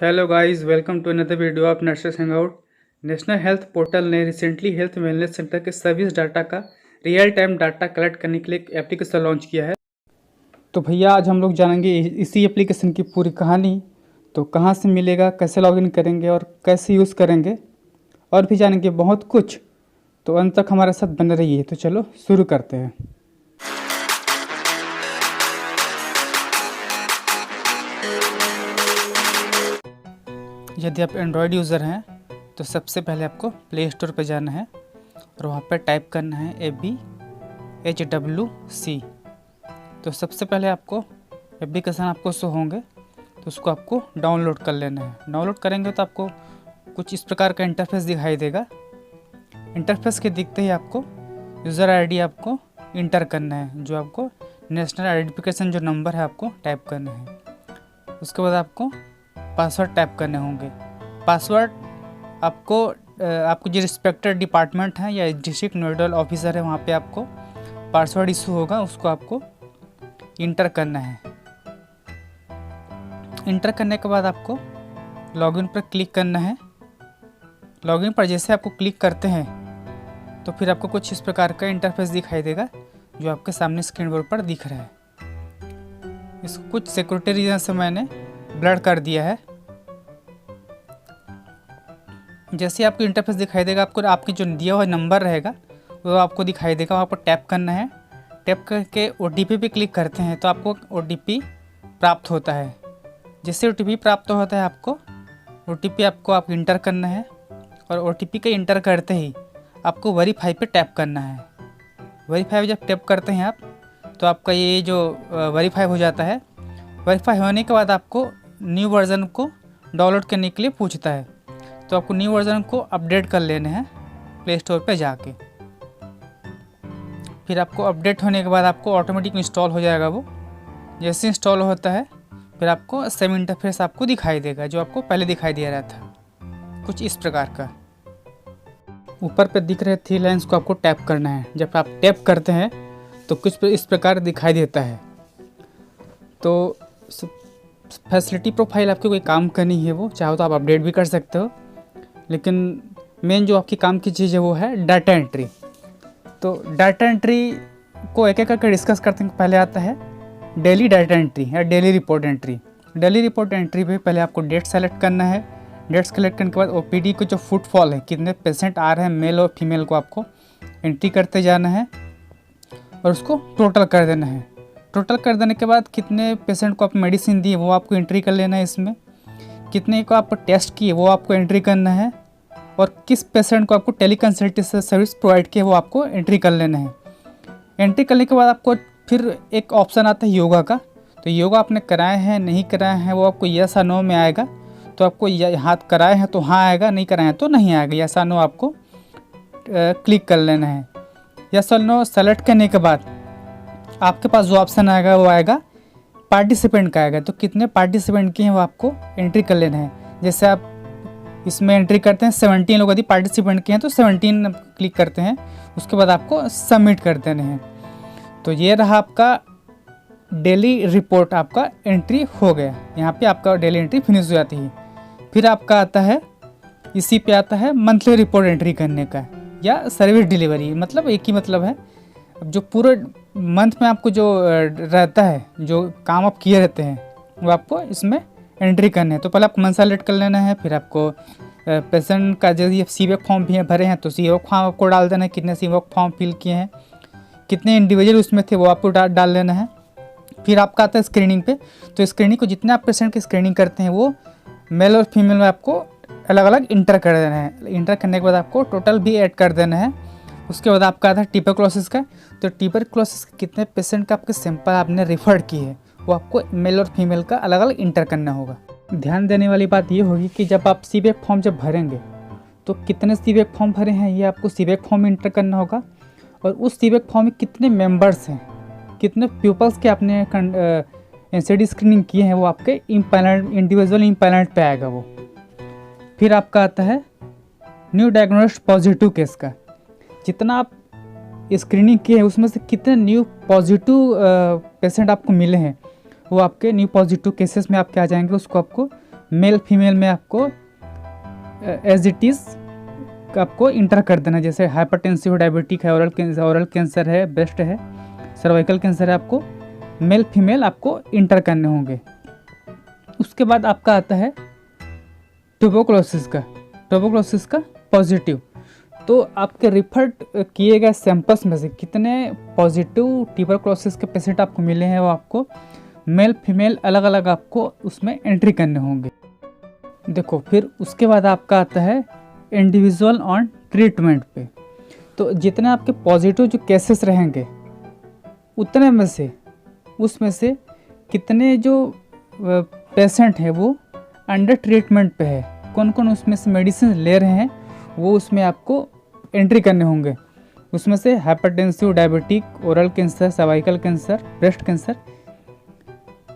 Hello guys, welcome to another video of nurses hangout. National health portal ने recently health wellness centre के service data का real time data collect करने के लिए एक application launch किया है। तो भैया आज हम लोग जानेंगे इसी एप्लीकेशन की पूरी कहानी। तो कहाँ से मिलेगा, कैसे लॉगिन करेंगे और कैसे यूज़ करेंगे, और भी जानेंगे बहुत कुछ। तो अंत तक हमारे साथ बने रहिए। तो चलो शुरू करते हैं। यदि आप एंड्रॉयड यूज़र हैं तो सबसे पहले आपको प्ले स्टोर पर जाना है और वहाँ पर टाइप करना है ABHWC। तो सबसे पहले आपको एप्लीकेशन आपको शो होंगे, तो उसको आपको डाउनलोड कर लेना है। डाउनलोड करेंगे तो आपको कुछ इस प्रकार का इंटरफेस दिखाई देगा। इंटरफेस के दिखते ही आपको यूज़र आईडी आपको इंटर करना है, जो आपको नेशनल आइडेंटिफिकेशन जो नंबर है आपको टाइप करना है। उसके बाद आपको पासवर्ड टाइप करने होंगे। पासवर्ड आपको जो रिस्पेक्टेड डिपार्टमेंट है या डिस्ट्रिक्ट नोडल ऑफिसर है वहाँ पे आपको पासवर्ड इशू होगा, उसको आपको इंटर करना है। इंटर करने के बाद आपको लॉगिन पर क्लिक करना है। लॉगिन पर जैसे आपको क्लिक करते हैं तो फिर आपको कुछ इस प्रकार का इंटरफेस दिखाई देगा, जो आपके सामने स्क्रीन पर दिख रहा है। इसको कुछ सिक्योरिटी रीजन से मैंने ब्लर कर दिया है। जैसे आपको इंटरफेस दिखाई देगा, आपको आपके जो दिया हुआ नंबर रहेगा वो आपको दिखाई देगा। वहाँ पर टैप करना है। टैप करके OTP पे क्लिक करते हैं तो आपको OTP प्राप्त होता है। जैसे OTP प्राप्त होता है आपको OTP आप इंटर करना है, और OTP के इंटर करते ही आपको वेरीफाई पे टैप करना है। वेरीफाई जब टैप करते हैं आप तो आपका ये जो वेरीफाई हो जाता है। वेरीफाई होने के बाद आपको न्यू वर्ज़न को डाउनलोड करने के लिए पूछता है, तो आपको न्यू वर्ज़न को अपडेट कर लेने हैं प्ले स्टोर पे जाके। फिर आपको अपडेट होने के बाद आपको ऑटोमेटिक इंस्टॉल हो जाएगा वो। जैसे इंस्टॉल होता है फिर आपको सेम इंटरफेस आपको दिखाई देगा, जो आपको पहले दिखाई दे रहा था, कुछ इस प्रकार का। ऊपर पे दिख रहे 3 लाइन्स को आपको टैप करना है। जब आप टैप करते हैं तो कुछ इस प्रकार दिखाई देता है। तो फैसिलिटी प्रोफाइल आपकी कोई काम का नहीं है, वो चाहो तो आप अपडेट भी कर सकते हो, लेकिन मेन जो आपकी काम की चीज़ है वो है डाटा एंट्री। तो डाटा एंट्री को एक एक करके डिस्कस करते हैं। पहले आता है डेली डाटा एंट्री या daily report entry. Daily report entry पे पहले आपको डेट सेलेक्ट करना है। डेट सेलेक्ट करने के बाद OPD को जो फुटफॉल है, कितने पेशेंट आ रहे हैं मेल और फीमेल, को आपको एंट्री करते जाना है और उसको टोटल कर देना है। टोटल कर देने के बाद कितने पेशेंट को आप मेडिसिन दिए वो आपको एंट्री कर लेना है। इसमें कितने को आप टेस्ट किए वो आपको एंट्री करना है, और किस पेशेंट को आपको टेलीकंसल्टेशन सर्विस प्रोवाइड किए वो आपको एंट्री कर लेना है। एंट्री करने के बाद आपको फिर एक ऑप्शन आता है योगा का। तो योगा आपने कराए हैं नहीं कराए हैं वो आपको यस या नो में आएगा। तो आपको हाथ कराए हैं तो हाँ आएगा, नहीं कराए हैं तो नहीं आएगा। यस या नो आपको क्लिक कर लेना है। यस और नो सेलेक्ट करने के बाद आपके पास जो ऑप्शन आएगा वो आएगा पार्टिसिपेंट का आएगा। तो कितने पार्टिसिपेंट किए हैं वो आपको एंट्री कर लेना है। जैसे आप इसमें एंट्री करते हैं 17 लोग यदि पार्टिसिपेंट किए हैं तो 17 क्लिक करते हैं। उसके बाद आपको सबमिट कर देने हैं। तो ये रहा आपका डेली रिपोर्ट, आपका एंट्री हो गया। यहाँ पे आपका डेली एंट्री फिनिश हो जाती है। फिर आपका आता है, इसी पे आता है मंथली रिपोर्ट एंट्री करने का या सर्विस डिलीवरी। मतलब एक ही मतलब है। जो पूरे मंथ में आपको जो रहता है, जो काम आप किए रहते हैं, वो आपको इसमें एंट्री करने हैं। तो पहले आपको मंथ सेलेक्ट कर लेना है। फिर आपको पेशेंट का जो ये सीवेक फॉर्म भी भरे हैं तो सीवेक फॉर्म आपको डाल देना है। कितने सीवेक फॉर्म फिल किए हैं, कितने इंडिविजुअल उसमें थे वो आपको डाल लेना है। फिर आपका आता है स्क्रीनिंग पे। तो स्क्रीनिंग को जितने आप पेशेंट की स्क्रीनिंग करते हैं वो मेल और फीमेल में आपको अलग अलग इंटर कर देना है। इंटर करने के बाद आपको टोटल भी ऐड कर देना है। उसके बाद आपका आता है ट्यूबरक्लोसिस का। तो ट्यूबरक्लोसिस के कितने पेशेंट का आपके सैंपल आपने रेफर किए है वो आपको मेल और फीमेल का अलग अलग इंटर करना होगा। ध्यान देने वाली बात ये होगी कि जब आप सीवेक फॉर्म जब भरेंगे तो कितने सीवेक फॉर्म भरे हैं ये आपको सीवेक फॉर्म में इंटर करना होगा, और उस सीवेक फॉर्म में कितने मेंबर्स हैं, कितने पीपल्स के आपने NCD स्क्रीनिंग किए हैं वो आपके इंडिविजुअल इम्पैनल्ड पे आएगा वो। फिर आपका आता है न्यू डायग्नोस्ड पॉजिटिव केस का। जितना आप स्क्रीनिंग किए हैं उसमें से कितने न्यू पॉजिटिव पेशेंट आपको मिले हैं वो आपके न्यू पॉजिटिव केसेस में आपके आ जाएंगे। उसको आपको मेल फीमेल में आपको एज इट इज़ आपको इंटर कर देना। जैसे हाइपरटेंसिव, डायबिटिक है, ओरल कैंसर है, ब्रेस्ट है, सर्वाइकल कैंसर है, आपको मेल फीमेल आपको इंटर करने होंगे। उसके बाद आपका आता है ट्यूबरकुलोसिस का पॉजिटिव। तो आपके रिफर किए गए सैंपल्स में से कितने पॉजिटिव ट्यूबरकुलोसिस के पेशेंट आपको मिले हैं, वो आपको मेल फीमेल अलग अलग आपको उसमें एंट्री करने होंगे। देखो, फिर उसके बाद आपका आता है इंडिविजुअल ऑन ट्रीटमेंट पे। तो जितने आपके पॉजिटिव जो केसेस रहेंगे उतने में से उसमें से कितने जो पेशेंट हैं वो अंडर ट्रीटमेंट पे है, कौन कौन उसमें से मेडिसिन ले रहे हैं, वो उसमें आपको एंट्री करने होंगे। उसमें से hypertensive, diabetic, oral cancer, cervical cancer, breast cancer,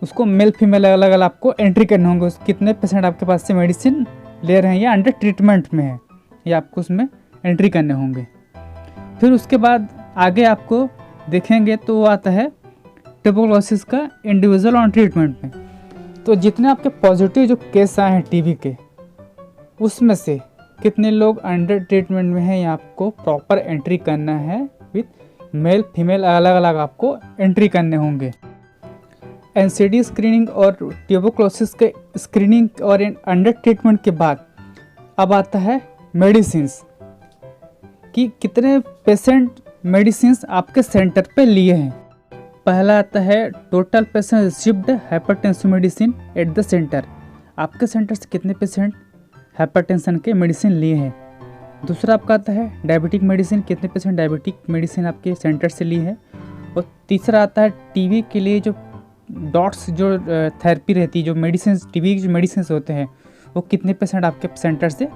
उसको मेल फीमेल अलग अलग आपको एंट्री करने होंगे। उस कितने पेशेंट आपके पास से मेडिसिन ले रहे हैं या अंडर ट्रीटमेंट में है, ये आपको उसमें एंट्री करने होंगे। फिर उसके बाद आगे आपको देखेंगे तो वो आता है ट्यूबरकुलोसिस का इंडिविजुअल ऑन ट्रीटमेंट में। तो जितने आपके पॉजिटिव जो केस आए हैं टीबी के, उसमें से कितने लोग अंडर ट्रीटमेंट में हैं, ये आपको प्रॉपर एंट्री करना है। विथ मेल फीमेल अलग अलग आपको एंट्री करने होंगे। एनसीडी स्क्रीनिंग और ट्यूबरकुलोसिस के स्क्रीनिंग और अंडर ट्रीटमेंट के बाद अब आता है मेडिसिन्स, कि कितने पेशेंट मेडिसिन्स आपके सेंटर पे लिए हैं। पहला आता है total patient received hypertensive medicine at the centre. आपके सेंटर से कितने पेशेंट हाइपरटेंशन के मेडिसिन लिए हैं। दूसरा आपका आता है डायबिटिक मेडिसिन, कितने पेशेंट डायबिटिक मेडिसिन आपके सेंटर से लिए हैं। और तीसरा आता है टीबी के लिए जो डॉट्स जो थेरेपी रहती है, जो मेडिसिन टीबी की जो मेडिसिन होते हैं, वो कितने पेशेंट आपके सेंटर से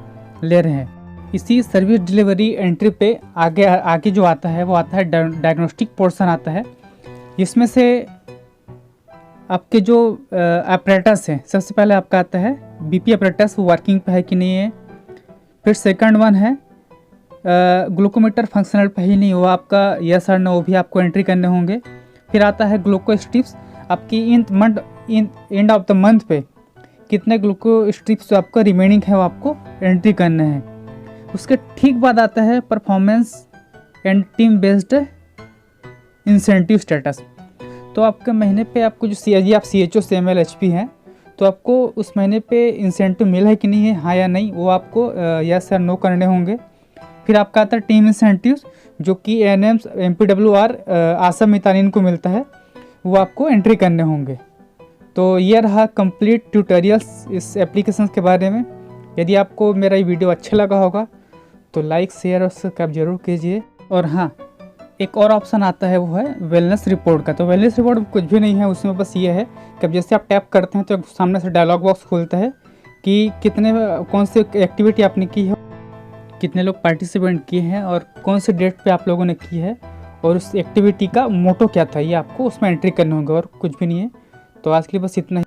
ले रहे हैं। इसी सर्विस डिलीवरी एंट्री पे आगे जो आता है वो आता है डायग्नोस्टिक पोर्शन आता है। इसमें से आपके जो अपरेटस है, सबसे पहले आपका आता है बीपी अपरेटस, वो वर्किंग पे है कि नहीं है। फिर सेकंड वन है ग्लूकोमीटर फंक्शनल पे ही नहीं, वो आपका यस और नो, वो भी आपको एंट्री करने होंगे। फिर आता है ग्लूको स्ट्रिप्स, आपकी एंड ऑफ द मंथ पे कितने ग्लूको स्ट्रिप्स जो आपका रिमेनिंग है वो आपको एंट्री करने हैं। उसके ठीक बाद आता है performance and team based incentive status. तो आपके महीने पे आपको जो आप CHO CML HP हैं, तो आपको उस महीने पे इंसेंटिव मिला है कि नहीं है, हाँ या नहीं, वो आपको यस या नो करने होंगे। फिर आपका आता है टीम इंसेंटिव्स, जो कि ANMs, MPWR, आशा मितानिन को मिलता है, वो आपको एंट्री करने होंगे। तो ये रहा कंप्लीट ट्यूटोरियल्स इस एप्लीकेशन के बारे में। यदि आपको मेरा ये वीडियो अच्छा लगा होगा तो लाइक, शेयर और सब्सक्राइब जरूर कीजिए। और हाँ, एक और ऑप्शन आता है, वो है वेलनेस रिपोर्ट का। तो वेलनेस रिपोर्ट कुछ भी नहीं है, उसमें बस ये है कि जैसे आप टैप करते हैं तो सामने से डायलॉग बॉक्स खुलता है कि कौन सी एक्टिविटी आपने की है, कितने लोग पार्टिसिपेंट किए हैं और कौन से डेट पे आप लोगों ने की है, और उस एक्टिविटी का मोटो क्या था, ये आपको उसमें एंट्री करने होंगे, और कुछ भी नहीं है। तो आज के लिए बस इतना ही।